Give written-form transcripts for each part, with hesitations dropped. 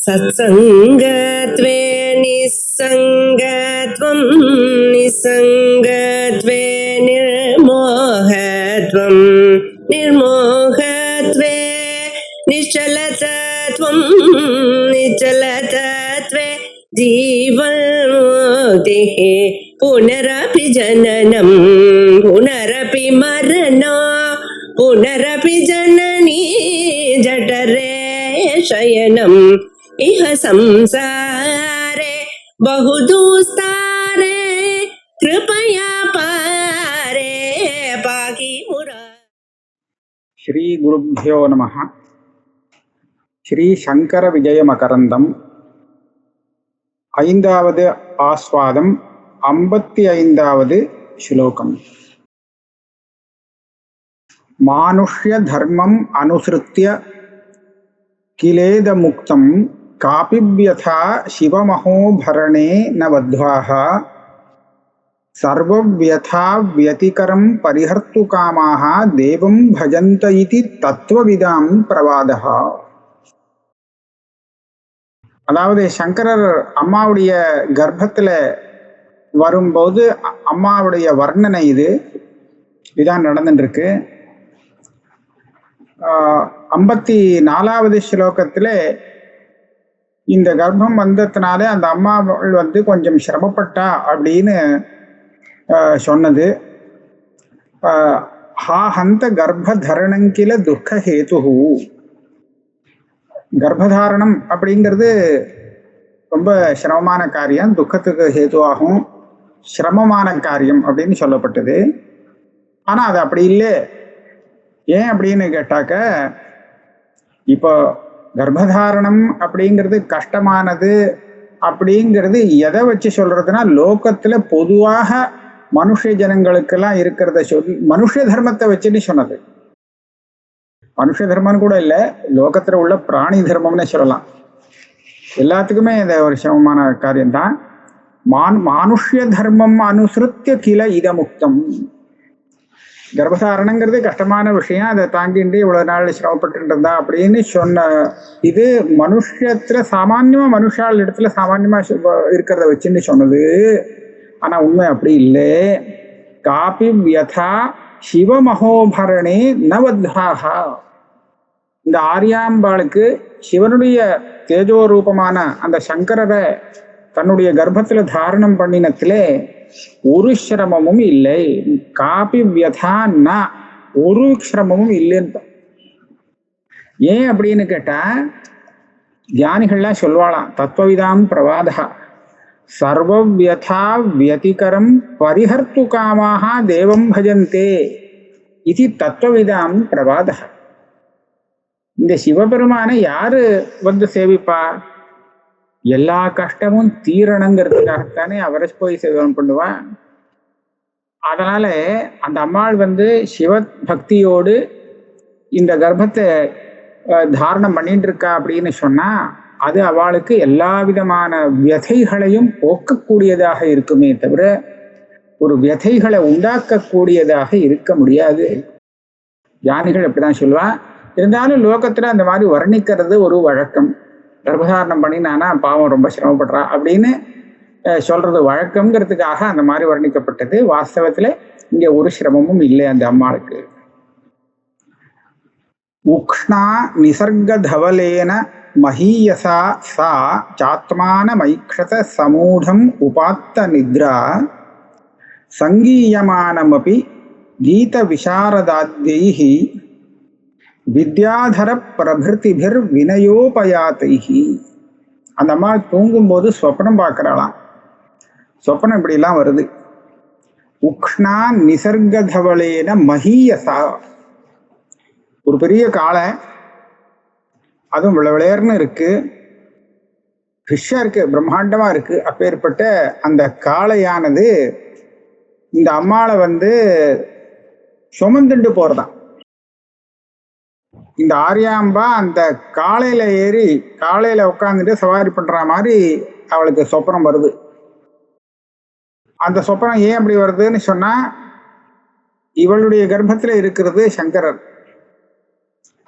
सत्संगत्वे निस्संगत्वं निस्संगत्वे निर्मोहत्वं निर्मोहत्वे निश्चलतत्वं निश्चलतत्वे जीवन्मुक्तिः पुनरपि जननं पुनरपि मरणं पुनरपि जननी जठरे शयनम् इह संसारे बहुदुस्तारे कृपया पारे पाहि मुरारे. श्री गुरुभ्यो नमः. श्री शंकर विजय मकरंदम ஐந்தாவது ஆஸ்வாதம் 55வது ஸ்லோகம். மானுஷ்ய தர்மம் அனுசృత్య கிலேத முக்தம் காபிவ்யதா சிவமஹோபரணே ந வத்வாஹ சர்வவ்யதா வியதிகரம் பரிஹர்த்து காமாஹ தேவம் பஜந்த இதி தத்துவவிதாம் பிரவாதஹ. அதாவது சங்கரர் அம்மாவுடைய கர்ப்பத்துல வரும்போது அம்மாவுடைய வர்ணனை இதான் நடந்துட்டு இருக்கு. 54வது ஸ்லோகத்துல இந்த கர்ப்பம் வந்ததுனால அந்த அம்மா கொஞ்சம் சிரமப்பட்டா அப்படின்னு சொன்னது. ஹாஹந்த கர்ப்பதரணங்கில துக்கஹேது. கர்ப்பதாரணம் அப்படிங்கிறது ரொம்ப சிரமமான காரியம், துக்கத்துக்கு ஹேதுவாகும் சிரமமான காரியம் அப்படின்னு சொல்லப்பட்டது. ஆனா அது அப்படி இல்லை. ஏன் அப்படின்னு கேட்டாக்க, இப்போ கர்ப்பதாரணம் அப்படிங்கிறது கஷ்டமானது அப்படிங்கிறது எதை வச்சு சொல்றதுன்னா, லோகத்துல பொதுவாக மனுஷ ஜனங்களுக்கெல்லாம் இருக்கிறத சொல்லி மனுஷ தர்மத்தை வச்சுன்னு சொன்னது. மனுஷ தர்மம்னு கூட இல்லை, லோகத்துல உள்ள பிராணி தர்மம்னு சொல்லலாம். எல்லாத்துக்குமே இந்த ஒரு சிரமமான காரியம்தான். மானுஷ்ய தர்மம் அனுசృత్య கில இதமுக்தம். கர்ப்பதாரணங்கிறது கஷ்டமான விஷயம், அதை தாங்கிட்டு இவ்வளவு நாள் சிரமப்பட்டு இருந்தா அப்படின்னு சொன்ன இது மனுஷத்துல சாமான்யமா மனுஷால் இடத்துல சாமான்யமா இருக்கிறத வச்சுன்னு சொன்னது. ஆனா உண்மை அப்படி இல்லை. காபி வியதா சிவமஹோபரணே நவத்வாஹா. இந்த ஆரியாம்பாளுக்கு சிவனுடைய தேஜோரூபமான அந்த சங்கரரை தன்னுடைய கர்ப்பத்துல தாரணம் பண்ணினத்திலே ஒரு சிரமமும் இல்லை. காபி வியதான்னா ஒரு சிரமமும் இல்லைன்னு. ஏன் அப்படின்னு கேட்டா, தியானிகள்லாம் சொல்வாளாம், தத்துவவிதாம் பிரவாதா சர்வவ்யதா வியதிகரம் பரிஹர்த்து காமாக தேவம் பஜந்தே இது தத்துவவிதாம் பிரவாதா. இந்த சிவபெருமானை யாரு சேவிப்பா? எல்லா கஷ்டமும் தீரணுங்கிறதுக்காகத்தானே அவரை போய் சேவனம் பண்ணுவா. அதனால அந்த அம்மாள் சிவ பக்தியோடு இந்த கர்ப்பத்தை தாரணம் பண்ணிட்டு இருக்கா அப்படின்னு சொன்னா, அது அவளுக்கு எல்லா விதமான வியதைகளையும் போக்கக்கூடியதாக இருக்குமே தவிர ஒரு வியதைகளை உண்டாக்கக்கூடியதாக இருக்க முடியாது. ஞானிகள் அப்படிதான் சொல்லுவா. இருந்தாலும் லோகத்துல அந்த மாதிரி வர்ணிக்கிறது ஒரு வழக்கம். கர்ப்பதாரணம் பண்ணினானா பாவம் ரொம்ப சிரமப்படுறா அப்படின்னு சொல்றது வழக்கம்ங்கிறதுக்காக அந்த மாதிரி வர்ணிக்கப்பட்டது. வாஸ்தவத்துல இங்க ஒரு சிரமமும் இல்லை அந்த அம்மாளுக்கு. உக்ஷ்ணா நிசர்க தவலேன மஹீயசா சா சாத்மான மைக்ஷத சமூடம் உபாத்த நித்ரா சங்கீயமானமபி கீத விசாரதாத்யைஹி வித்யாதர பிரபிருத்திபிர் வினயோபயாத்தைஹி. அந்த அம்மா தூங்கும்போது சொப்னம் பார்க்கறாளாம். சொப்னம் இப்படிலாம் வருது. உக்ஷ்ணா நிசர்கதவளேன மஹீயசா. ஒரு பெரிய காளை, அதுவும் விளையாடுன்னு இருக்கு, ஃபிஷ்ஷா இருக்கு, பிரம்மாண்டமா இருக்கு. அப்பேற்பட்ட அந்த காளையானது இந்த அம்மாளை சுமந்துண்டு போறதான். இந்த ஆரியாம்பா அந்த காளையில ஏறி காளையில உட்காந்துட்டு சவாரி பண்ற மாதிரி அவளுக்கு சொப்பனம் வருது. அந்த சொப்பனம் ஏன் அப்படி வருதுன்னு சொன்னா, இவளுடைய கர்ப்பத்துல இருக்கிறது சங்கரர்.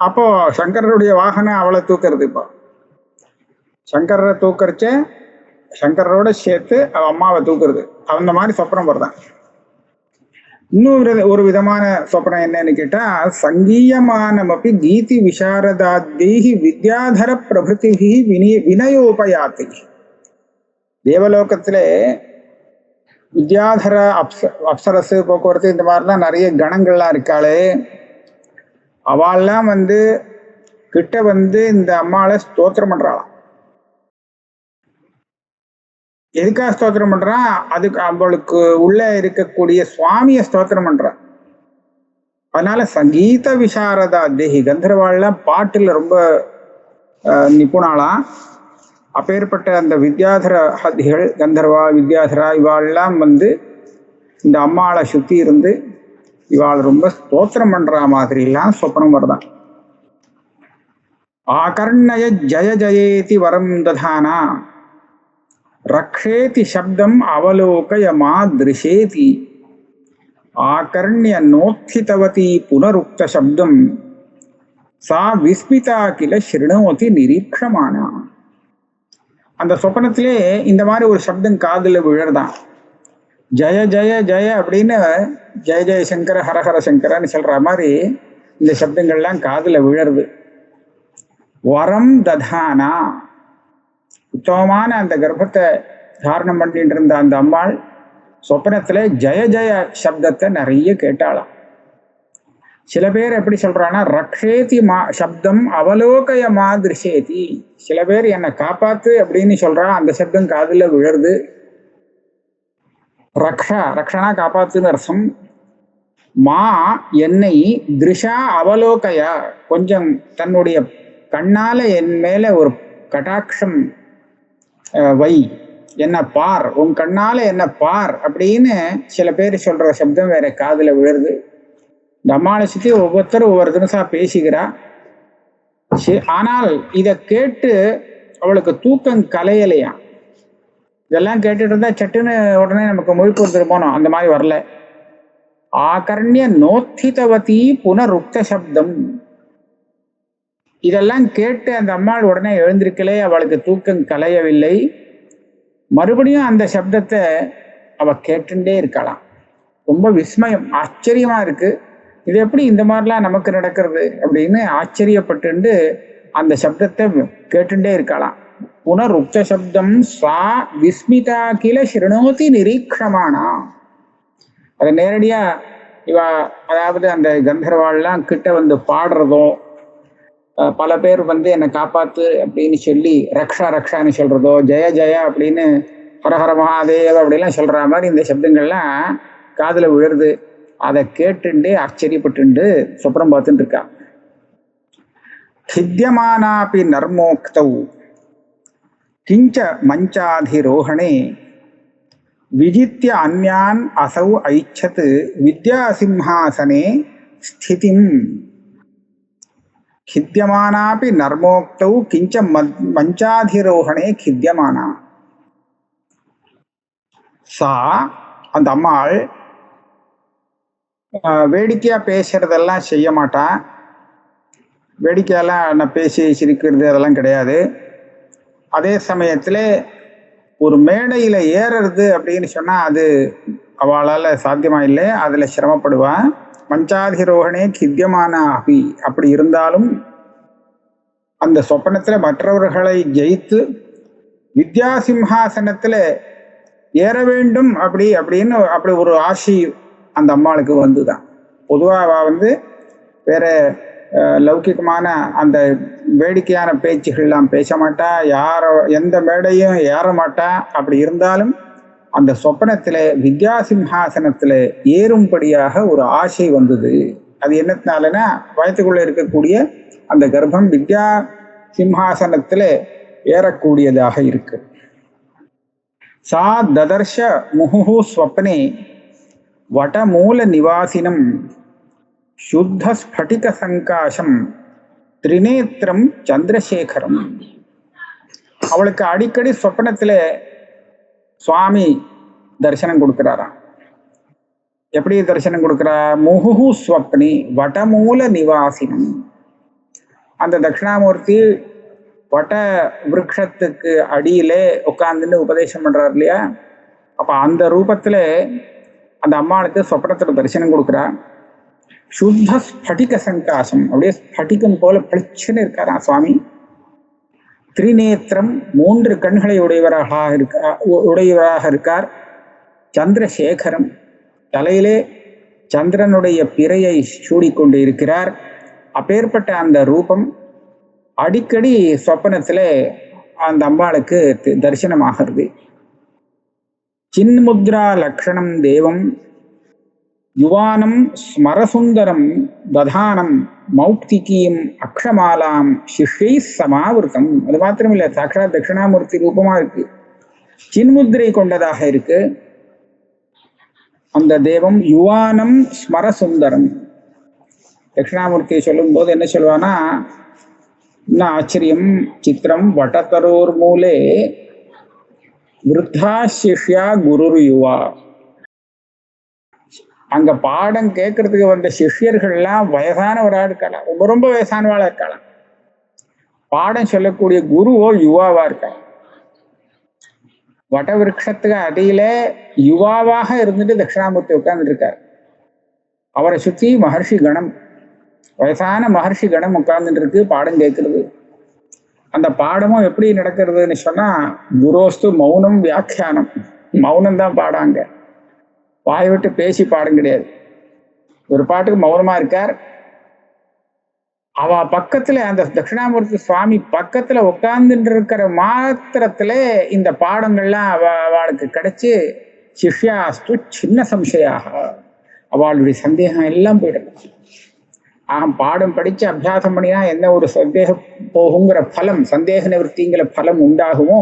அப்போ சங்கரருடைய வாகனம் அவளை தூக்குறது. இப்போ சங்கரரை தூக்கரிச்ச சங்கரோட சேர்த்து அவ அம்மாவை தூக்குறது, அந்த மாதிரி சொப்பனம் வருதான். இன்னொரு ஒரு விதமான சொப்பனம் என்னன்னு கேட்டா, சங்கீயமானமப்பி கீதி விசாரதாத்யைஹி வித்யாதர பிரபுதிஹி வினயோபயாத்தி. தேவலோகத்திலே வித்யாதர அப்சரசு போக்குவரத்து இந்த மாதிரிலாம் நிறைய கணங்கள்லாம் இருக்காளே, அவெல்லாம் கிட்ட இந்த அம்மாவை ஸ்தோத்திரம் பண்றாளாம். எதுக்காக ஸ்தோத்திரம் பண்றான்? அதுக்கு அவளுக்கு உள்ள இருக்கக்கூடிய சுவாமிய ஸ்தோத்திரம் பண்றான். அதனால சங்கீத விசாரதா தேகி, கந்தர்வாள்லாம் பாட்டுல ரொம்ப நிபுணாளாம். அப்பேற்பட்ட அந்த வித்யாதர ஹதிகள், கந்தர்வா வித்யாதரா இவாள்லாம் இந்த அம்மாளை சுத்தி இருந்து இவாள் ரொம்ப ஸ்தோத்திரம் பண்ற மாதிரிலாம் சொப்பனம் வருதான். ஆகர்ணய ஜய ஜயேதி வரம் ததானா ரக்ஷேதி சப்தம் அவலோகய மாத்ருஷேதி ஆகர்ணிய நோத்திதவதி புனருக்த சப்தம் சா விஸ்மிதா கில ஸ்ருணோதி நிரீக்ஷமானா. அந்த சொப்பனத்திலே இந்த மாதிரி ஒரு சப்தம் காதுல விழறதான். ஜய ஜய ஜய அப்படின்னு ஜெய ஜெயசங்கர ஹரஹர சங்கரன்னு சொல்ற மாதிரி இந்த சப்தங்கள்லாம் காதுல விழருது. வரம் ததானா, உத்தமமான அந்த கர்ப்பத்தை தாரணம் பண்ணிட்டு இருந்த அந்த அம்மாள் சொப்பனத்துல ஜய ஜய சப்தத்தை நிறைய கேட்டாளாம். சில பேர் எப்படி சொல்றான்னா, ரக்ஷேதி சப்தம் அவலோகய மாத்ருஷேதி. சில பேர் என்னை காப்பாத்து அப்படின்னு சொல்றா, அந்த சப்தம் காதுல விழருது. ரக்ஷனா காப்பாத்துன்னு அர்த்தம். மா என்னை திருஷா அவலோகயா, கொஞ்சம் தன்னுடைய கண்ணால என் மேல ஒரு கடாட்சம் வை, என்ன பார், உன் கண்ணால என்ன பார் அப்படின்னு சில பேர் சொல்ற சப்தம் வேற காதுல விழுறது. இந்த அம்மாளை சுத்தி ஒவ்வொருத்தரும் ஒவ்வொரு தினசா பேசிக்கிறா. ஆனால் இத கேட்டு அவளுக்கு தூக்கம் கலையலையாம். இதெல்லாம் கேட்டுட்டு இருந்தா சட்டுன்னு உடனே நமக்கு முழிப்பு வந்துட்டு போனோம், அந்த மாதிரி வரல. ஆகர்ணிய நோத்திதவதி புனருக்த சப்தம், இதெல்லாம் கேட்டு அந்த அம்மாள் உடனே எழுந்திருக்கலே, அவளுக்கு தூக்கம் கலையவில்லை. மறுபடியும் அந்த சப்தத்தை அவ கேட்டுட்டே இருக்கலாம். ரொம்ப விஸ்மயம், ஆச்சரியமா இருக்கு, இது எப்படி இந்த மாதிரிலாம் நமக்கு நடக்கிறது அப்படின்னு ஆச்சரியப்பட்டு அந்த சப்தத்தை கேட்டுட்டே இருக்கலாம். புனருக்த சப்தம் சா விஸ்மிதா கில ஸ்ருணோதி நிரீக்ஷமானா. அதை நேரடியா இவ, அதாவது அந்த கந்தர்வாள்லாம் கிட்ட பாடுறதோ, பல பேர் என்னை காப்பாத்து அப்படின்னு சொல்லி ரக்ஷா ரக்ஷான்னு சொல்றதோ, ஜெய ஜெய அப்படின்னு ஹரஹர மகாதேவ அப்படிலாம் சொல்ற மாதிரி இந்த சப்தங்கள்லாம் காதுல விழுறது. அதை கேட்டுண்டு ஆச்சரியப்பட்டு சொப்பனம் பார்த்துட்டு இருக்கா. கித்தியமானாபி நர்மோக்தௌ கிஞ்ச மஞ்சாதிரோஹணே விஜித்ய அந்யான் அசௌ ஐச்சத் வித்யாசிம்ஹாசனே ஸ்திதிம். கித்தியமானாபி நர்மோக்தௌ கிஞ்ச மஞ்சாதிரோஹணே கித்தியமானா. சா, அந்த அம்மாள் வேடிக்கையா பேசுறதெல்லாம் செய்ய மாட்டா. வேடிக்கையெல்லாம் நான் பேசி சிரிக்கிறது அதெல்லாம் கிடையாது. அதே சமயத்துல ஒரு மேடையில ஏறுறது அப்படின்னு சொன்னா அது அவளால சாத்தியமா இல்லை, அதுல சிரமப்படுவா. மஞ்சாதிரோகணே கித்தியமான அபி, அப்படி இருந்தாலும் அந்த சொப்பனத்துல மற்றவர்களை ஜெயித்து வித்யாசிம்ஹாசனத்துல ஏற வேண்டும் அப்படின்னு அப்படி ஒரு ஆசை அந்த அம்மாளுக்கு வந்துதான். பொதுவா அவ வேற லௌகிகமான அந்த வேடிக்கையான பேச்சுகள்லாம் பேச மாட்டா, யாரோ எந்த மேடையும் ஏற மாட்டா. அப்படி இருந்தாலும் அந்த சொப்பனத்துல வித்யாசிம்ஹாசனத்துல ஏறும்படியாக ஒரு ஆசை வந்தது. அது என்னத்தினாலனா, வயத்துக்குள்ள இருக்கக்கூடிய அந்த கர்ப்பம் வித்யா சிம்ஹாசனத்துல ஏறக்கூடியதாக இருக்கு. சா ததர்ஷ முஹு ஸ்வப்னே வடமூல நிவாசினம் சுத்த ஸ்படிக சங்காசம் திரிநேத்திரம் சந்திரசேகரம். அவளுக்கு அடிக்கடி சொப்பனத்துல சுவாமி தரிசனம் கொடுக்கிறாராம். எப்படி தரிசனம் கொடுக்கிறா? முஹு ஸ்வப்னி வடமூல நிவாசினம். அந்த தட்சிணாமூர்த்தி வட்ட விருட்சத்துக்கு அடியிலே உட்கார்ந்துன்னு உபதேசம் பண்றாரு இல்லையா, அப்ப அந்த ரூபத்துல அந்த அம்மாளுக்கு சொப்பனத்துல தரிசனம் கொடுக்குறா. சுத்த ஸ்படிக சங்காசம், அப்படியே ஸ்படிகம் போல பளிச்சுன்னு இருக்காரா சுவாமி. திரிநேத்திரம், 3 கண்களை உடையவராக இருக்கார். சந்திரசேகரம், தலையிலே சந்திரனுடைய பிறையை சூடிக்கொண்டு இருக்கிறார். அப்பேற்பட்ட அந்த ரூபம் அடிக்கடி சொப்பனத்திலே அந்த அம்பாளுக்கு தரிசனமாகிறது. சின்முத்ரா லக்ஷணம் தேவம் யுவானம் ஸ்மரசுந்தரம் ததானம் மௌக்திகீம் அக்ஷமாலாம் சிஷ்யை சமாவிருத்தம். அது மாத்திரமில்லை, சாட்சாத் தட்சிணாமூர்த்தி ரூபமா இருக்கு, சின்முத்திரை கொண்டதாக இருக்கு அந்த தேவம். யுவானம் ஸ்மரசுந்தரம். தட்சிணாமூர்த்தியை சொல்லும் போது என்ன சொல்லுவானா, இன்னும் ஆச்சரியம் சித்திரம். வட்டத்தரோர் மூலே விருத்தா சிஷ்யா குரு யுவா. அங்க பாடம் கேட்கறதுக்கு வந்த சிஷ்யர்கள்லாம் வயசானவரா இருக்கலாம், ரொம்ப ரொம்ப வயசானவாளா இருக்கலாம். பாடம் சொல்லக்கூடிய குருவோ யுவாவா இருக்கலாம். வட விருட்சத்துக்கு அடியில யுவாவாக இருந்துட்டு தட்சிணாமூர்த்தி உட்கார்ந்துட்டு இருக்கார். அவரை சுற்றி மகர்ஷி கணம், வயசான மகர்ஷி கணம் உட்கார்ந்துட்டு இருக்கு, பாடம் கேட்கறது. அந்த பாடமும் எப்படி நடக்கிறதுன்னு சொன்னா, குரோஸ்து மௌனம் வியாக்கியானம். மௌனம் தான் பாடாங்க, வாய் விட்டு பேசி பாடம் கிடையாது. ஒரு பாட்டுக்கு மௌனமா இருக்கார். அவ பக்கத்துல, அந்த தட்சிணாமூர்த்தி சுவாமி பக்கத்துல உட்கார்ந்துட்டு இருக்கிற மாத்திரத்துல இந்த பாடங்கள்லாம் அவளுக்கு கிடைச்சு, சிஷ்யாஸ்து சின்ன சம்சயாக, அவளுடைய சந்தேகம் எல்லாம் போயிடலாம். பாடம் படிச்சு அபியாசம் பண்ணினா என்ன ஒரு சந்தேகம் போகுங்கிற பலம், சந்தேக நிவர்த்திங்கிற பலம் உண்டாகுமோ,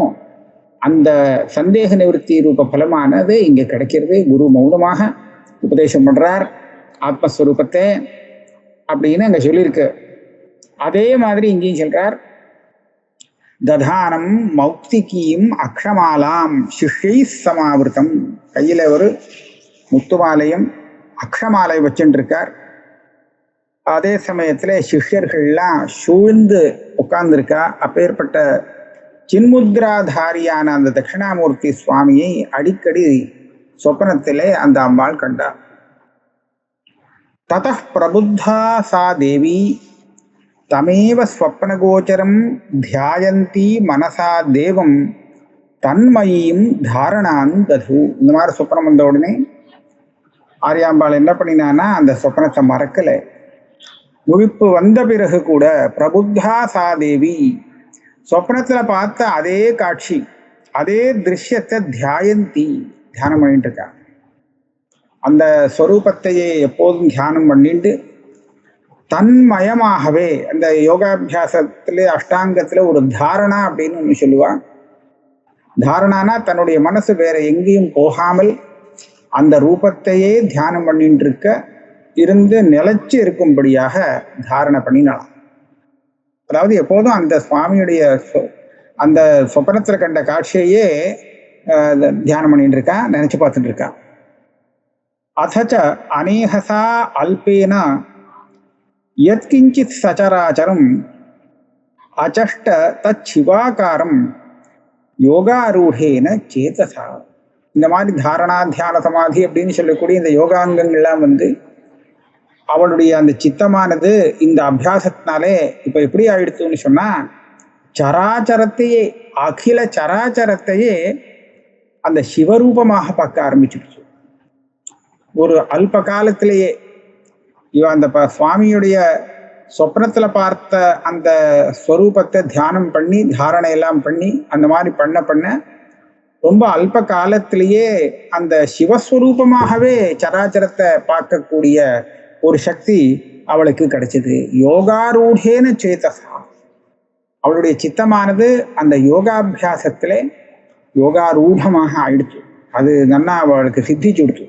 அந்த சந்தேக நிவர்த்தி ரூப பலமானது இங்க கிடைக்கிறது. குரு மௌனமாக உபதேசம் பண்றார் ஆத்மஸ்வரூபத்தை அப்படின்னு அங்க சொல்லியிருக்கு. அதே மாதிரி இங்கேயும் சொல்றார், ததானம் மௌக்திகீம் அக்ஷமாலாம் சிஷ்யை சமாவிருத்தம். கையில ஒரு முத்துமாலையும் அக்ஷமாலை வச்சுட்டு இருக்கார். அதே சமயத்துல சிஷ்யர்கள்லாம் சூழ்ந்து உட்கார்ந்துருக்கா. அப்பேற்பட்ட சின்முத்ராதாரியான அந்த தட்சிணாமூர்த்தி சுவாமியை அடிக்கடி சொப்பனத்திலே அந்த அம்பாள் கண்டார். தத பிரபுத்தா சா தேவி தமேவ ஸ்வப்னகோச்சரம் தியாயந்தி மனசா தேவம் தன்மயீம் தாரணான் தது. இந்த மாதிரி சொப்பனம் வந்த உடனே ஆரியாம்பாள் என்ன பண்ணினான்னா, அந்த சொப்பனத்தை மறக்கல. முழிப்பு வந்த பிறகு கூட பிரபுத்தா சா தேவி, சொப்னத்துல பார்த்த அதே காட்சி, அதே திருஷ்யத்தை தியாயந்தி, தியானம் பண்ணிட்டு இருக்கா. அந்த ஸ்வரூபத்தையே எப்போதும் தியானம் பண்ணிட்டு தன்மயமாகவே, அந்த யோகாபியாசத்துல அஷ்டாங்கத்துல ஒரு தாரணா அப்படின்னு ஒன்று சொல்லுவான். தாரணானா தன்னுடைய மனசு வேற எங்கேயும் போகாமல் அந்த ரூபத்தையே தியானம் பண்ணிட்டு இருக்க இருந்து நிலைச்சு இருக்கும்படியாக தாரணை பண்ணினாலாம். அதாவது எப்போதும் அந்த சுவாமியுடைய அந்த சொப்பனத்துல கண்ட காட்சியையே தியானம் பண்ணிட்டு இருக்கா, நினைச்சு பார்த்துட்டு இருக்கா. அதச்ச அநேகசா அல்பேன யத்கிஞ்சித் சச்சராச்சரம் அச்சஷ்ட தச்சிவாகாரம் யோகாரூடேன சேதசா. இந்த மாதிரி தாரணா தியான சமாதி அப்படின்னு சொல்லக்கூடிய இந்த யோகாங்கங்கள்லாம் அவளுடைய அந்த சித்தமானது இந்த அபியாசத்தினாலே இப்ப எப்படி ஆயிடுத்துன்னு சொன்னா, சராச்சரத்தையே, அகில சராச்சரத்தையே அந்த சிவரூபமாக பார்க்க ஆரம்பிச்சிருச்சு. ஒரு அல்ப காலத்திலேயே இவன் அந்த சுவாமியுடைய சொப்னத்துல பார்த்த அந்த ஸ்வரூபத்தை தியானம் பண்ணி தாரணை எல்லாம் பண்ணி அந்த மாதிரி பண்ண பண்ண ரொம்ப அல்ப காலத்திலேயே அந்த சிவஸ்வரூபமாகவே சராச்சரத்தை பார்க்கக்கூடிய ஒரு சக்தி அவளுக்கு கிடைச்சது. யோகாரூடேன சேதசா, அவளுடைய சித்தமானது அந்த யோகாபியாசத்திலே யோகாரூடமாக ஆயிடுச்சு. அது நன்னா அவளுக்கு சித்திச்சு கொடுத்து.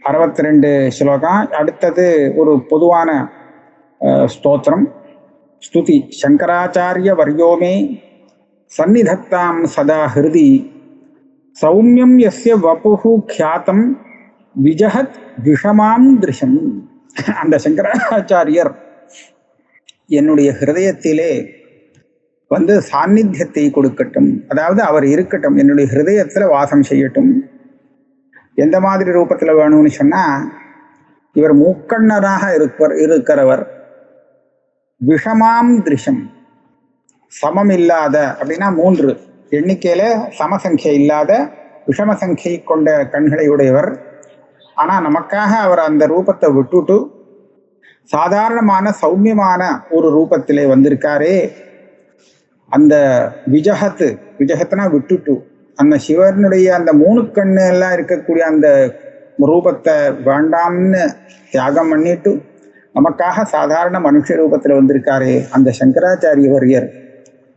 62 ஸ்லோகம். அடுத்தது ஒரு பொதுவான ஸ்தோத்திரம், ஸ்துதி. சங்கராச்சாரிய வர்யோமே சந்நிதத்தாம் சதா ஹிருதி சௌமியம் யஸ்ய வபுஹு க்யாதம் விஜஹத் விஷமாம் திருஷம். அந்த சங்கராச்சாரியர் என்னுடைய ஹிருதயத்திலே வந்து சாநித்தியத்தை கொடுக்கட்டும், அதாவது அவர் இருக்கட்டும், என்னுடைய ஹிருதயத்துல வாசம் செய்யட்டும். எந்த மாதிரி ரூபத்துல வேணும்னு சொன்னா, இவர் மூக்கண்ணராக இருக்கிறவர், விஷமாம் திருஷம், சமம் இல்லாத அப்படின்னா 3 எண்ணிக்கையில சமசங்கியை இல்லாத விஷம சங்கியை கொண்ட கண்களை உடையவர். ஆனா நமக்காக அவர் அந்த ரூபத்தை விட்டுட்டு சாதாரணமான சௌமியமான ஒரு ரூபத்திலே வந்திருக்காரே, அந்த விஜகத்துனா விட்டுட்டு அந்த சிவனுடைய அந்த 3 கண்ணு எல்லாம் இருக்கக்கூடிய அந்த ரூபத்தை வேண்டாம்னு தியாகம் பண்ணிட்டு நமக்காக சாதாரண மனுஷ ரூபத்தில் வந்திருக்காரே அந்த சங்கராச்சாரிய வரியர்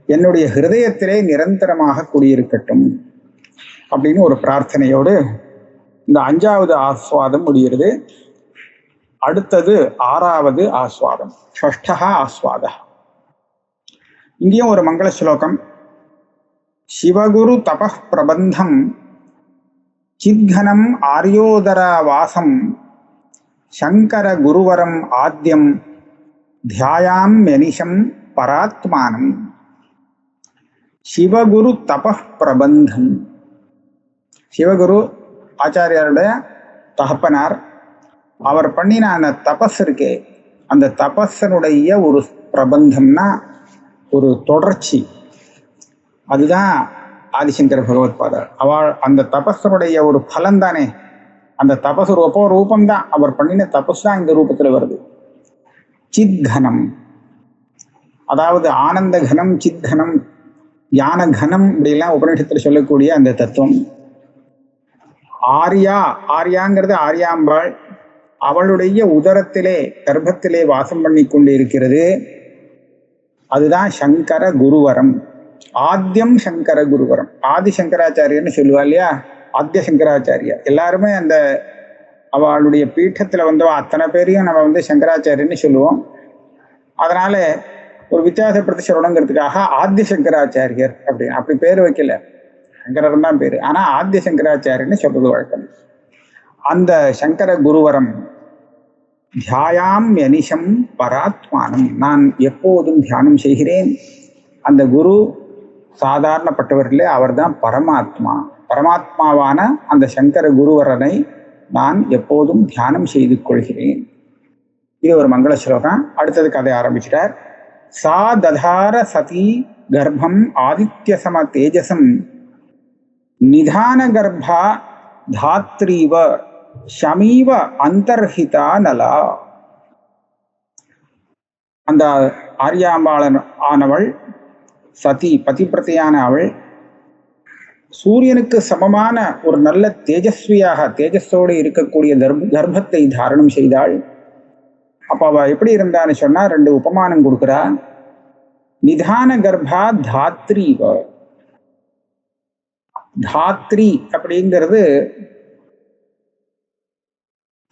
என்னுடைய ஹிருதயத்திலே நிரந்தரமாக குடியிருக்கட்டும் அப்படின்னு ஒரு பிரார்த்தனையோடு இந்த 5வது ஆஸ்வாதம் முடிகிறது. அடுத்தது 6வது ஆஸ்வாதம், ஷஷ்டா ஆஸ்வாத. இங்கேயும் ஒரு மங்கள ஸ்லோகம். சிவகுரு தப பிரபந்தம் சித்கனம் ஆர்யோதரா வாசம் சங்கர குருவரம் ஆத்யம் தியாயாம் மெனிஷம் பராத்மானம். சிவகுரு தப பிரபந்தம், சிவகுரு ஆச்சாரியாருடைய தகப்பனார், அவர் பண்ணின அந்த தபஸ் இருக்கே, அந்த தபஸனுடைய ஒரு பிரபந்தம்னா ஒரு தொடர்ச்சி, அதுதான் ஆதிசங்கர பகவத்பாதர். அவள் அந்த தபஸனுடைய ஒரு பலன் தானே, அந்த தபஸ் ரூபம்தான், அவர் பண்ணின தபஸ் தான் இந்த ரூபத்துல வருது. சித்கனம், அதாவது ஆனந்த கனம், சித்கனம், ஞான கனம், இப்படிலாம் உபநிஷத்துல சொல்லக்கூடிய அந்த தத்துவம். ஆர்யாங்கிறது ஆர்யாம்பாள், அவளுடைய உதரத்திலே கர்ப்பத்திலே வாசம் பண்ணி கொண்டு இருக்கிறது. அதுதான் சங்கர குருவரம், ஆத்யம் சங்கர குருவரம். ஆதி சங்கராச்சாரியர்னு சொல்லுவா இல்லையா, ஆத்திய சங்கராச்சாரியா. எல்லாருமே அந்த அவளுடைய பீட்டத்துல வந்தவா அத்தனை பேரையும் நம்ம வந்து சங்கராச்சாரியன்னு சொல்லுவோம். அதனால ஒரு வித்தியாசப்படுத்தி சொல்லணுங்கிறதுக்காக ஆத்திய சங்கராச்சாரியர் அப்படின்னு அப்படி பேர் வைக்கல, சங்கரன் தான் பேரு, ஆனா ஆத்திய சங்கராச்சாரியன்னு சொல்றது வழக்கம். அந்த சங்கர குருவரம் தியாயாம் யனிஷம் பராத்மானம், நான் எப்போதும் தியானம் செய்கிறேன். அந்த குரு சாதாரணப்பட்டவர்களே, அவர்தான் பரமாத்மா. பரமாத்மாவான அந்த சங்கர குருவரனை நான் எப்போதும் தியானம் செய்து கொள்கிறேன். இது ஒரு மங்கள ஸ்லோகம். அடுத்தது கதை ஆரம்பிச்சிட்டார். சா ததார சதி கர்ப்பம் ஆதித்ய சம தேஜசம் நிதான கர்ப்பா தாத்ரீவ ஷமீவ அந்தர்ஹிதா நலா. அந்த ஆர்யாம்பாளன் ஆனவள் சதி, பதிப்பிரத்தையான அவள், சூரியனுக்கு சமமான ஒரு நல்ல தேஜஸ்வியாக தேஜஸோடு இருக்கக்கூடிய கர்ப்பத்தை தாரணம் செய்தாள். அப்ப அவ எப்படி இருந்தான்னு சொன்னா 2 உபமானம் கொடுக்குறா. நிதான கர்ப்பா தாத்ரீவ, தாத்ரி அப்படிங்கிறது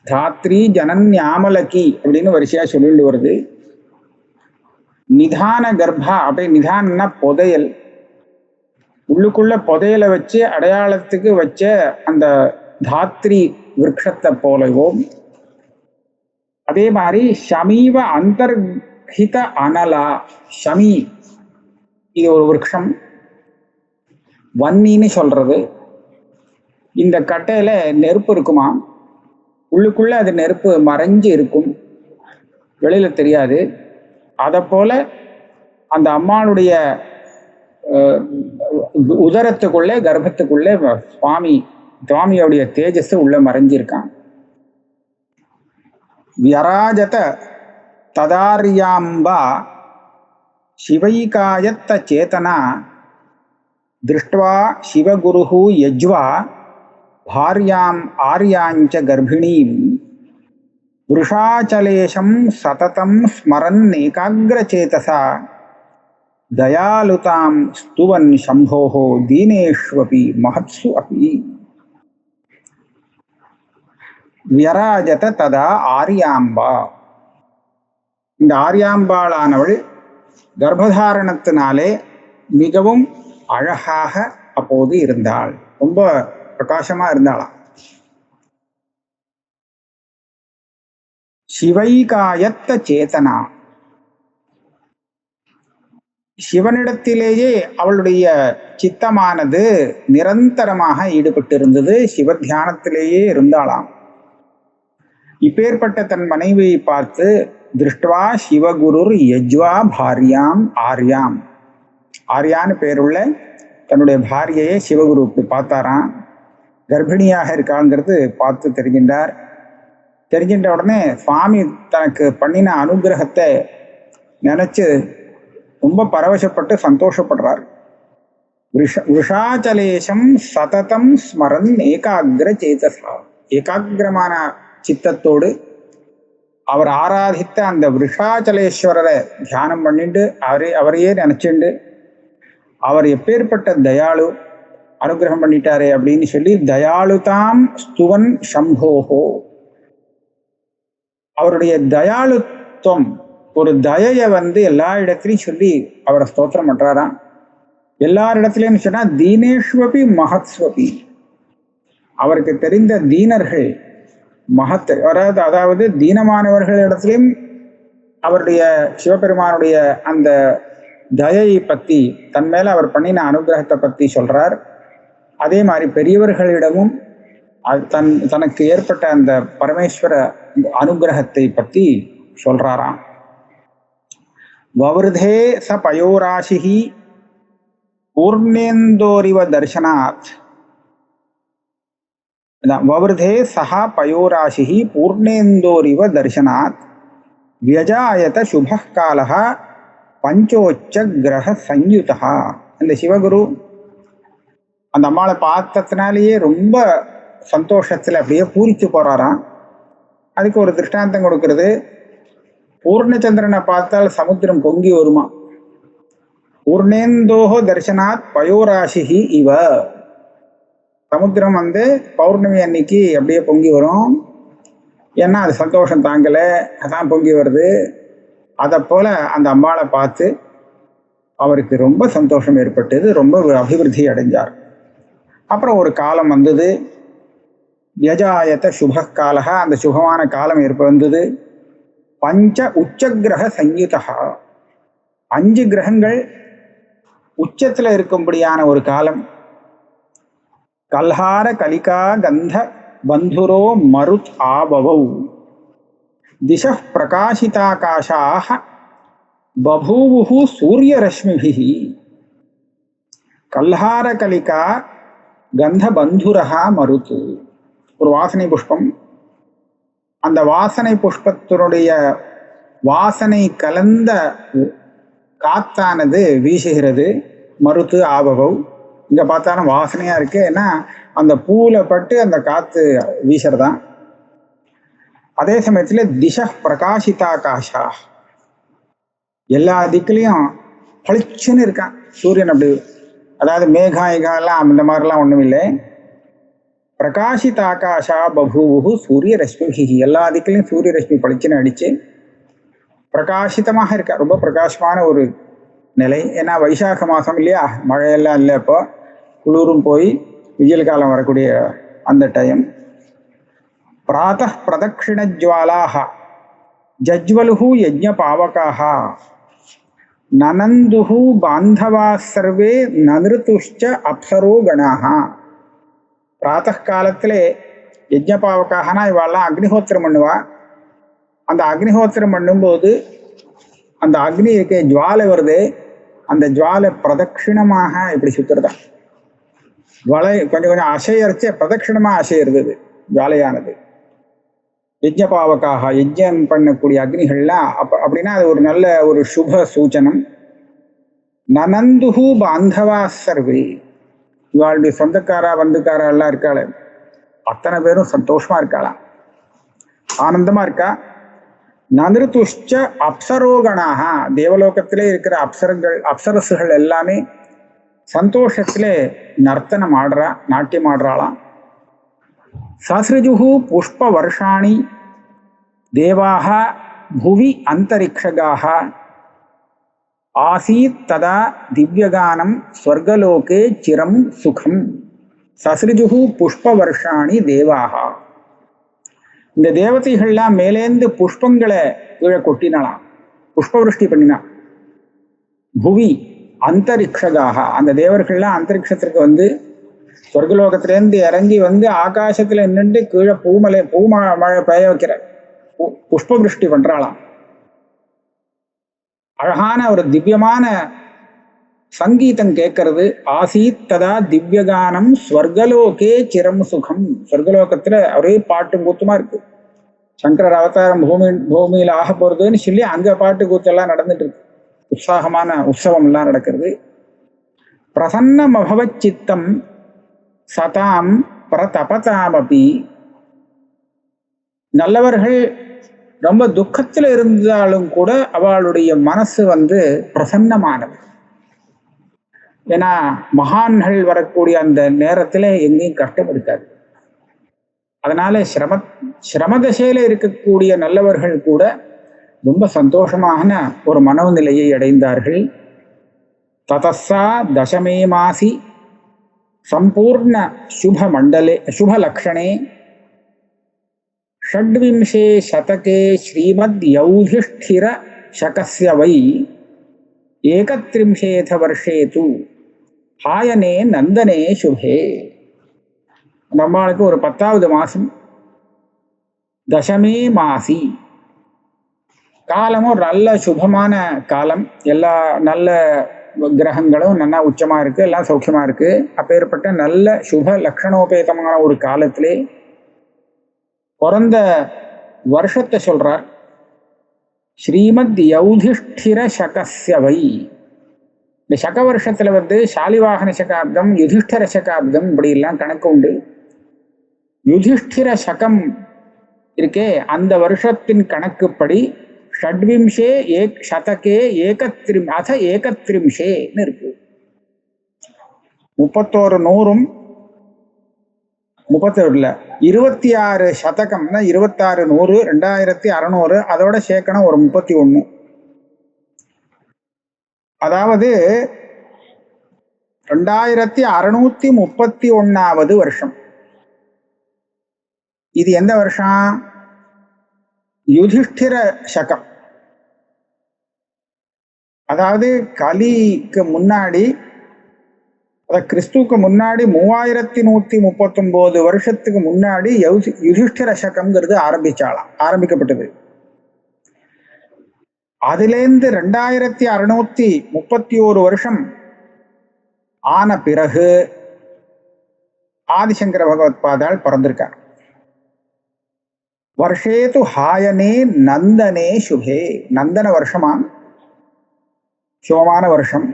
தாத்ரி ஜனன்யாமலகி அப்படின்னு வரிசையா சொல்லிட்டு வருது. நிதான கர்ப்பா அப்படி, நிதானம்னா புதையல், உள்ளுக்குள்ள புதையலை வச்சு அடையாளத்துக்கு வச்ச அந்த தாத்ரி விருட்சத்தை போலவும், அதே மாதிரி ஷமீவ அந்தர்ஹித அனலா. ஷமி இது ஒரு விருட்சம், வன்னின்னு சொல்றது. இந்த கட்டையில நெருப்பு இருக்குமா, உள்ளுக்குள்ள அது நெருப்பு மறைஞ்சு இருக்கும், வெளியில தெரியாது. அதை போல அந்த அம்மாளுடைய உதரத்துக்குள்ளே கர்ப்பத்துக்குள்ளே சுவாமியோடைய தேஜஸ் உள்ள மறைஞ்சிருக்கான். வியராஜத ததார்யாம்பா சிவைகாயத்த சேதனா திருஷ்ட்வா சிவகுருஹு யஜ்வா பாரியாம் ஆர்யாஞ்ச கர்ப்பிணீம் விருஷாச்சலேஷம் சததம் ஸ்மரன் ஏகாக்ரசேதசா தயாலுதாம் ஸ்துவன் சம்போஹோ தீனேஷ்வபி மஹத்சு அபி. வியராஜத ததா ஆர்யாம்பா, இந்த ஆர்யாம்பாளானவள் கர்ப்பதாரணத்தினாலே மிகவும் அழகாக அப்போது இருந்தாள், ரொம்ப பிரகாசமா இருந்தாளாம். சிவைகாயத்த சேதனா, சிவனிடத்திலேயே அவளுடைய சித்தமானது நிரந்தரமாக ஈடுபட்டிருந்தது. சிவ தியானத்திலேயே இருந்தாளாம். இப்பேற்பட்ட தன் மனைவியை பார்த்து திருஷ்டுவா சிவகுருர் யஜ்வா பாரியாம் ஆர்யாம், ஆர்யான்னு பேருள்ள தன்னுடைய பாரியையே சிவகுரு இப்படி பார்த்தாராம். கர்ப்பிணியாக இருக்காங்கிறது பார்த்து தெரிகின்றார். தெரிகின்ற உடனே சுவாமி தனக்கு பண்ணின அனுகிரகத்தை நினைச்சு ரொம்ப பரவசப்பட்டு சந்தோஷப்படுறார். விஷாச்சலேஷம் சததம் ஸ்மரன் ஏகாகிர சேதசா, ஏகாகிரமான சித்தத்தோடு அவர் ஆராதித்த அந்த விஷாச்சலேஸ்வரரை தியானம் பண்ணிட்டு அவரையே நினைச்சுண்டு அவர் எப்பேற்பட்ட தயாளு, அனுகிரகம் பண்ணிட்டாரே அப்படின்னு சொல்லி தயாளுதாம் ஸ்துவன் சம்போகோ, அவருடைய தயாளுத்துவம் ஒரு தயையை எல்லா இடத்துலையும் சொல்லி அவரை ஸ்தோத்திரம் பண்றாராம். எல்லாரிடத்துலயும் சொன்னா தீனேஷ்வபி மகத்ஸ்வபி, அவருக்கு தெரிந்த தீனர்கள் மகத், அதாவது தீனமானவர்கள் இடத்திலையும் அவருடைய சிவபெருமானுடைய அந்த தயையை பத்தி, தன் மேல அவர் பண்ணின அனுகிரகத்தை பத்தி சொல்றார். அதே மாதிரி பெரியவர்களிடமும் தனக்கு ஏற்பட்ட அந்த பரமேஸ்வர அனுகிரகத்தை பத்தி சொல்றாராம். வவ்ருதே ச பயோராசிஹி பூர்ணேந்தோரிவ தர்சனாத், வவ்ருதே சஹா பயோராசிஹி பூர்ணேந்தோரிவ தர்சனாத் வியஜாயத சுப காலஹ பஞ்சோச்ச கிரக சஞ்யுதா. இந்த சிவகுரு அந்த அம்மாளை பார்த்ததுனாலேயே ரொம்ப சந்தோஷத்துல அப்படியே பூரிச்சு போறாராம். அதுக்கு ஒரு திருஷ்டாந்தம் கொடுக்கறது, பூர்ணச்சந்திரனை பார்த்தால் சமுத்திரம் பொங்கி வருமா. பூர்ணேந்தோஹோ தர்சனாத் பயோராசிஹி இவ, சமுத்திரம் பௌர்ணமி அன்னைக்கு அப்படியே பொங்கி வரும். ஏன்னா அது சந்தோஷம் தாங்கல, அதான் பொங்கி வருது. அதை போல அந்த அம்பாளை பார்த்து அவருக்கு ரொம்ப சந்தோஷம் ஏற்பட்டது, ரொம்ப அபிவிருத்தி அடைஞ்சார். அப்புறம் ஒரு காலம் வந்தது, வியஜாயத்த சுப காலக, அந்த சுபமான காலம் வந்தது. பஞ்ச உச்சகிரக சஞ்யுதா, 5 கிரகங்கள் உச்சத்துல இருக்கும்படியான ஒரு காலம். கல்ஹார கலிகா கந்த பந்துரோ மருத் ஆபவௌ திச பிரகாசிதாகாஷாஹ பபூவுஹு சூரியரஷ்மிபிஹி. கல்ஹார கலிகா கந்த பந்துரஹா மருத், ஒரு வாசனை புஷ்பம். அந்த வாசனை புஷ்பத்தினுடைய வாசனை கலந்த காத்தானது வீசுகிறது. மருத்து ஆபவம், இங்க பார்த்தாலும் வாசனையா இருக்கு, ஏன்னா அந்த பூல பட்டு அந்த காத்து வீசுறதான். அதே சமயத்துல திச பிரகாசிதாகாஷா, எல்லா திக்குலையும் பளிச்சுன்னு இருக்கான் சூரியன். அப்படி அதாவது மேகாயெல்லாம் அந்த மாதிரிலாம் ஒண்ணும் இல்லை. பிரகாசிதாகாஷா பபூவு சூரிய ரஷ்மிபிஹி, எல்லா திக்கிலையும் சூரிய ரஷ்மி பளிச்சுன்னு அடிச்சு பிரகாசிதமாக இருக்கா. ரொம்ப பிரகாசமான ஒரு நிலை. ஏன்னா வைசாக மாசம் இல்லையா, மழையெல்லாம் இல்லை, இப்போ குளிரும் போய் வெயில் காலம் வரக்கூடிய அந்த டைம். பிராத பிரதட்சிணஜ்வாலாக ஜஜ்வலுஹு யஜ்ஞ பாவகாக நனந்துஹு பாந்தவா சர்வே நநிருத்துஷ்ச அப்சரோ கணாக. பிராத்த காலத்திலே யஜ்ஞ பாவகாகனா இவாள்லாம் அக்னிஹோத்திரம் பண்ணுவா. அந்த அக்னிஹோத்திரம் பண்ணும்போது அந்த அக்னி இருக்க ஜுவாலை வருது, அந்த ஜுவாலை பிரதட்சிணமாக இப்படி சுத்துறதா. ஜுவாலை கொஞ்சம் கொஞ்சம் அசையரிச்சு பிரதட்சிணமா அசையிறது ஜுவாலையானது. யஜ்ஞ பாவக்காக யஜ்ஞம் பண்ணக்கூடிய அக்னிகள்லாம் அப்படின்னா அது ஒரு நல்ல ஒரு சுப சூச்சனம். நனந்துஹு பாந்தவா சர்வே, இவாளுடைய சொந்தக்காரா வந்துக்காரா எல்லாம் இருக்காளே, அத்தனை பேரும் சந்தோஷமா இருக்காளாம், ஆனந்தமா இருக்கா. நநிருத்துஷ்ச அப்சரோகணாக, தேவலோகத்திலே இருக்கிற அப்சரசுகள் எல்லாமே சந்தோஷத்திலே நர்த்தனம் ஆடுறா, நாட்டியம் ஆடுறாளாம். சஸ்ருஜுஹு புஷ்ப வருஷாணி தேவாக புவி அந்தரிக்ஷகாக ஆசீத் ததா திவ்யகானம் ஸ்வர்கலோகே சிரம் சுகம். சஸ்ருஜுஹு புஷ்ப வருஷாணி தேவாக, இந்த தேவதைகள்லாம் மேலேந்து புஷ்பங்களை கீழே கொட்டினாலாம், புஷ்பவிருஷ்டி பண்ணினா. புவி அந்தரிக்ஷதாக, அந்த தேவர்கள்லாம் அந்தரிக்ஷத்திற்கு வந்து சொர்க்கலோகத்திலேருந்து இறங்கி வந்து ஆகாசத்துல நின்று கீழே மழை பெய்ய வைக்கிற புஷ்பகிருஷ்டி பண்றாளாம். அழகான ஒரு திவ்யமான சங்கீதம் கேட்கறது. ஆசீத் ததா திவ்யகானம் ஸ்வர்கலோகே சிரம் சுகம். சொர்க்கலோகத்துல ஒரே பாட்டும் கூத்துமா இருக்கு. சங்கரர் அவதாரம் பூமியில ஆக போறதுன்னு சொல்லி அங்க பாட்டு கூத்தெல்லாம் நடந்துட்டு இருக்கு. உற்சாகமான உற்சவம் எல்லாம் நடக்கிறது. பிரசன்னமபவத் சித்தம் சதாம் பிரதபதாமபி. நல்லவர்கள் ரொம்ப துக்கத்துல இருந்தாலும் கூட அவளுடைய மனசு வந்து பிரசன்னமானது. ஏன்னா மகான்கள் வரக்கூடிய அந்த நேரத்துல எங்கேயும் கஷ்டம் இருக்காது. அதனால சிரமதசையில இருக்கக்கூடிய நல்லவர்கள் கூட ரொம்ப சந்தோஷமான ஒரு மனோநிலையை அடைந்தார்கள். ததஸ்ஸா தசமே மாசி சம்பூர்ண சுபலக்ஷணே षड्विंशे शतके श्रीमद्यौधिष्ठिर शकस्य वै 31 वर्षे तु हायने नंदने शुभे. நம்மளுக்கு ஒரு 10வது மாசம் தசமே மாசி காலமும் நல்ல சுபமான காலம். எல்லா நல்ல கிரகங்களும் நல்லா உச்சமா இருக்கு, எல்லாம் சௌக்கியமா இருக்கு. அப்பேற்பட்ட நல்ல சுப லட்சணோபேதமான ஒரு காலத்திலே பிறந்த வருஷத்தை சொல்றார். ஸ்ரீமத் யௌதிஷ்டிர சகஸ்யவை. இந்த சக வருஷத்துல வந்து சாலிவாகன சகாப்தம், யுதிஷ்டிர சகாப்தம், இப்படி எல்லாம் கணக்கு உண்டு. யுதிஷ்டிர சகம் இருக்கே அந்த வருஷத்தின் கணக்குப்படி ஷட்விம்சே சதகே ஏகத்ரிம்ஷேன்னு இருக்கு. 31 நூறும் 26 சதகம்னா 26 நூறு 2600, அதோட சேர்க்கணும் ஒரு 31. அதாவது 2631வது வருஷம். இது எந்த வருஷம்? யுதிஷ்டிர சகம். அதாவது கலிக்கு முன்னாடி, கிறிஸ்துக்கு முன்னாடி 3139 வருஷத்துக்கு முன்னாடி யுதிஷ்டிர சகம்ங்கிறது ஆரம்பிக்கப்பட்டது. அதிலேந்து 2631 வருஷம் ஆன பிறகு ஆதிசங்கர பகவத் பாதாள் பிறந்திருக்கார். வருஷேது ஹாயனே நந்தனே சுபே. நந்தன வருஷமா, சுபமான வருஷம்.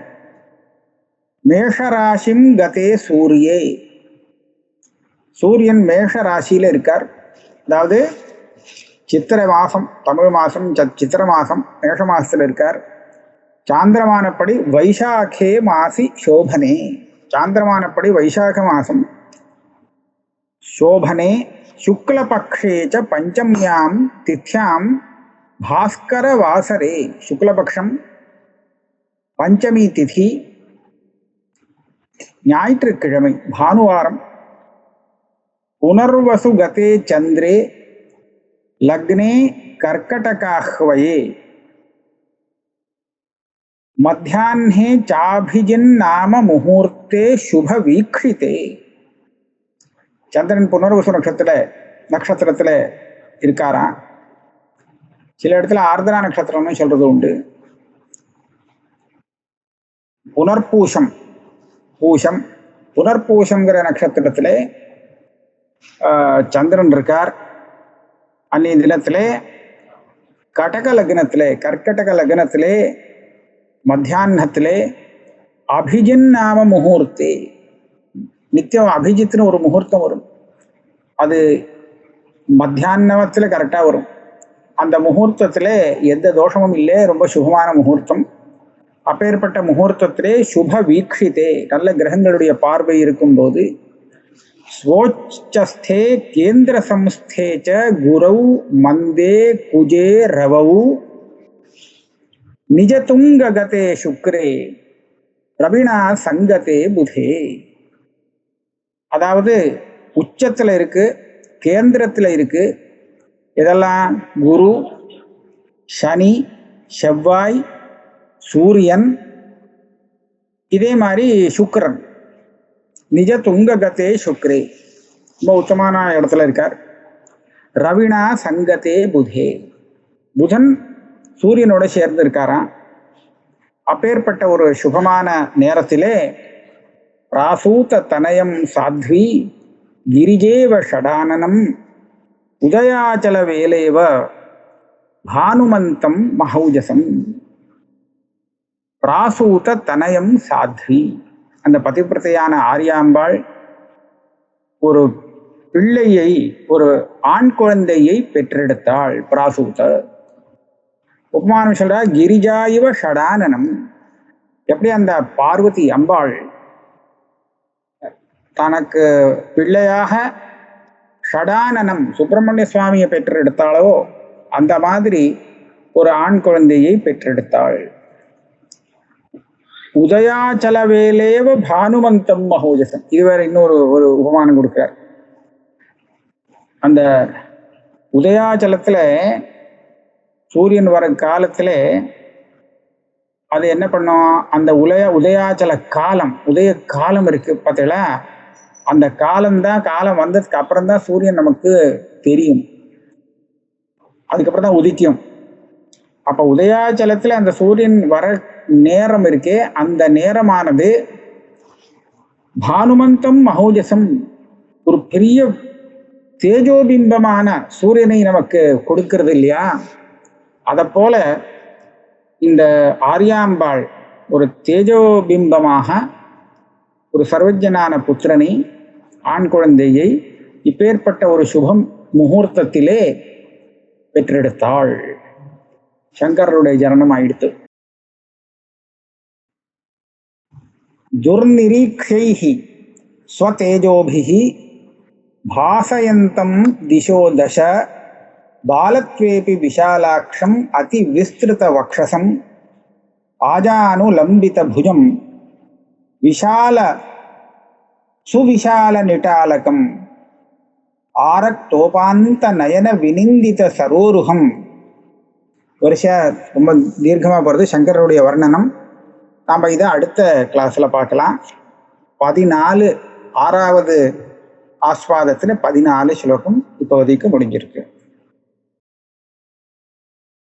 மேஷராசிம் கதே சூரியே. சூரியன் மேஷ ராசியில இருக்கார். அதாவது சித்திரை மாசம், தமிழ் மாசம் சித்திரை மாசம் மேஷ மாசத்துல இருக்கார். சாந்திரமானப்படி வைசாகே மாசி சோபனே. சாந்திரமானப்படி வைசாக மாசம் சோபனே சுக்லபக்ஷே ச பஞ்சம்யாம் தித்யாம் பாஸ்கர வாசரே. சுக்லபக்ஷம் பஞ்சமி திதி ஞாயிற்றுக்கிழமை பானுவாரம். புனர்வசு கதே சந்திரே லக்னே கர்க்கடகாஹ்வயே மத்தியாஹ்னே சாபிஜின்னாம முகூர்த்தே சுப வீக்ஷிதே. சந்திரன் புனர்வசு நட்சத்திரத்துல இருக்காராம். சில இடத்துல ஆர்திரா நட்சத்திரம்னு சொல்றது உண்டு. புனர்பூஷம்ங்கிற நட்சத்திரத்துல சந்திரன் இருக்கார். அன்னைய தினத்திலே கர்க்கடக லக்னத்திலே மத்தியானத்திலே அபிஜின் நாம முகூர்த்தே. நித்தியம் அபிஜித்னு ஒரு முகூர்த்தம் வரும். அது மத்தியானத்துல கரெக்டா வரும். அந்த முகூர்த்தத்துல எந்த தோஷமும் இல்லை, ரொம்ப சுபமான முகூர்த்தம். அப்பேற்பட்ட முகூர்த்தத்திலே சுப வீக்ஷிதே, நல்ல கிரகங்களுடைய பார்வை இருக்கும் போது ஸ்வோச்சஸ்தே கேந்திர சம்ஸ்தே ச குரௌ மந்தே குஜே ரவௌ நிஜதுங்ககதே சுக்ரே ரவிணா சங்கதே புதே. அதாவது உச்சத்துல இருக்கு, கேந்திரத்துல இருக்கு. இதெல்லாம் குரு, சனி, செவ்வாய், சூரியன், இதே மாதிரி சுக்கிரன் நிஜ துங்ககத்தே சுக்ரே, ரொம்ப உச்சமான இடத்துல இருக்கார். ரவிணா சங்கத்தே புதே, புதன் சூரியனோட சேர்ந்து இருக்காராம். அப்பேற்பட்ட ஒரு சுபமான நேரத்திலே பிராசூத தனயம் சாத்வி கிரிஜேவ ஷடானனம் உதயாச்சல வேலேவ பானுமந்தம் மஹௌஜசம். பிராசூத தனயம் சாத்வி, அந்த பதிவிரத்தையான ஆரியாம்பாள் ஒரு பிள்ளையை, ஒரு ஆண் குழந்தையை பெற்றெடுத்தாள். பிராசூத உபமானம் சொல்ற கிரிஜாயிவ ஷடானனம். எப்படி அந்த பார்வதி அம்பாள் தனக்கு பிள்ளையாக ஷடானனம் சுப்பிரமணிய சுவாமியை பெற்றெடுத்தாளோ அந்த மாதிரி ஒரு ஆண் குழந்தையை பெற்றெடுத்தாள். உதயாச்சலவேலேவ பானுமந்தம் மகோஜசம், இதுவரை இன்னொரு ஒரு உபமானம் கொடுக்கிறார். அந்த உதயாச்சலத்துல சூரியன் வர காலத்துல அது என்ன பண்ணும், அந்த உதயாச்சல காலம், உதய காலம் இருக்கு பார்த்தீங்களா, அந்த காலம்தான், காலம் வந்ததுக்கு அப்புறம் தான் சூரியன் நமக்கு தெரியும், அதுக்கப்புறம் தான் உதிக்கும். அப்ப உதயாச்சலத்துல அந்த சூரியன் வர நேரம் இருக்கே, அந்த நேரமானது பானுமந்தம் மகோஜசம், ஒரு பெரிய தேஜோபிம்பமான சூரியனை நமக்கு கொடுக்கிறது இல்லையா. அதை போல இந்த ஆரியாம்பாள் ஒரு தேஜோபிம்பமாக ஒரு சர்வஜனான புத்திரனை, ஆண் குழந்தையை இப்பேற்பட்ட ஒரு சுபம் முகூர்த்தத்திலே பெற்றெடுத்தாள். சங்கரருடைய ஜனனம் ஆயிடுத்து. துர்நிரீக்ஷைஹி ஸ்வதேஜோபிஹி பாசயந்தம் திசோ தச பாலத்வேபி விஷாலாக்ஷம் அதி விஸ்திருத வக்ஷசம் ஆஜானுலம்பித புஜம் விஷால சுவிசால நிட்டாலகம் ஆரக்தோபாந்த நயன வினிந்தித சரோருகம். வருஷம் ரொம்ப தீர்க்கமாக போகிறது சங்கரருடைய வர்ணனம். நாம் இதை அடுத்த கிளாஸில் பார்க்கலாம். 14 6வது ஆஸ்வாதத்தில் 14 ஸ்லோகம் இப்போதைக்கு முடிஞ்சிருக்கு.